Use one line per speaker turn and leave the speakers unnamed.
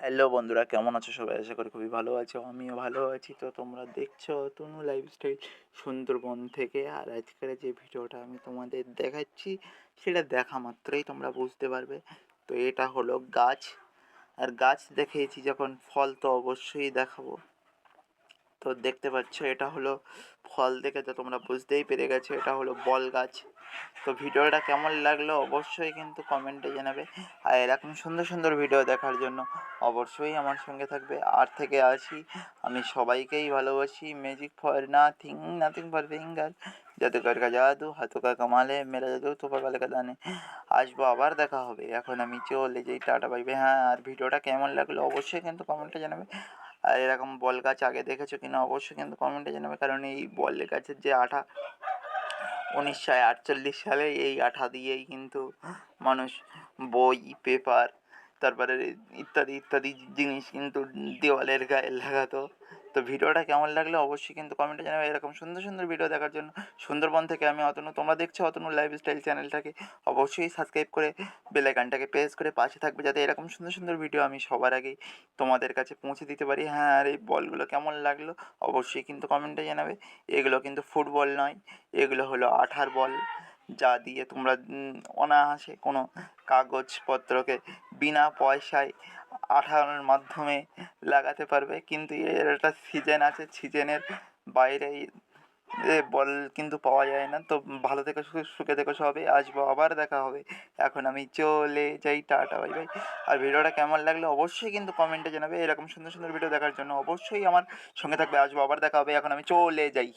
Hello বন্ধুরা, কেমন আছো সবাই? আশা করি খুবই ভালো আছো। আমিও ভালো আছি। তো তোমরা দেখছো তনু লাইফস্টাইল সুন্দরবন থেকে। আর আজকের যে ভিডিওটা আমি তোমাদের দেখাচ্ছি, সেটা দেখা মাত্রই তোমরা বুঝতে পারবে। তো এটা হলো গাছ। আর গাছ দেখিয়েছি যখন, ফল তো অবশ্যই দেখাবো। তো দেখতে পাচ্ছ, এটা হলো ফল দেখে তো তোমরা বুঝতেই পেরে গেছো এটা হলো বল গাছ। তো ভিডিওটা কেমন লাগলো অবশ্যই কিন্তু কমেন্টে জানাবে। আর এরকম সুন্দর সুন্দর ভিডিও দেখার জন্য অবশ্যই আমার সঙ্গে থাকবে। আর থেকে আসি, আমি সবাইকেই ভালোবাসি। Magic for nothing, nothing for finger, জাদুকর কা জাদু, হাতু কা কামালে, মেরা জাদু তোপা বালে কা দানে। আসবো, আবার দেখা হবে। এখন আমি চলে যাই, টাটা বাইবে। হ্যাঁ, আর ভিডিওটা কেমন লাগলো অবশ্যই কিন্তু কমেন্টে জানাবে। আর এরকম বল গাছ আগে দেখেছো কিনা অবশ্যই কিন্তু কমেন্টে জানাবে। কারণ এই বল গাছের যে আঠা, 1948 সালে এই আঠা দিয়েই কিন্তু মানুষ বই, পেপার, তারপরে ইত্যাদি ইত্যাদি জিনিস কিন্তু দেওয়ালের গায়ে লাগাতো। তো ভিডিওটা কেমন লাগলো অবশ্যই কিন্তু কমেন্টে জানাবে। এরকম সুন্দর সুন্দর ভিডিও দেখার জন্য সুন্দরবন থেকে আমি অতনু, তোমরা দেখছো অতনু লাইফস্টাইল চ্যানেলটাকে অবশ্যই সাবস্ক্রাইব করে বেল আইকনটাকে প্রেস করে পাশে থাকবে, যাতে এরকম সুন্দর সুন্দর ভিডিও আমি সবার আগেই তোমাদের কাছে পৌঁছে দিতে পারি। হ্যাঁ, আর এই বলগুলো কেমন লাগলো অবশ্যই কিন্তু কমেন্টে জানাবে। এগুলো কিন্তু ফুটবল নয়, এগুলো হলো আঠার বল, যা দিয়ে তোমরা অনায়াসে কোনো কাগজপত্রকে বিনা পয়সায় আঠার মাধ্যমে লাগাতে পারবে। কিন্তু এর একটা সিজন আছে, সিজনের বাইরে বল কিন্তু পাওয়া যায় না। তো ভালো থেকো, সুখে থেকো সবে, আসবো, আবার দেখা হবে। এখন আমি চলে যাই, টাটা বাই বাই। আর ভিডিওটা কেমন লাগলো অবশ্যই কিন্তু কমেন্টে জানাবে। এরকম সুন্দর সুন্দর ভিডিও দেখার জন্য অবশ্যই আমার সঙ্গে থাকবে। আসবো, আবার দেখা হবে। এখন আমি চলে যাই।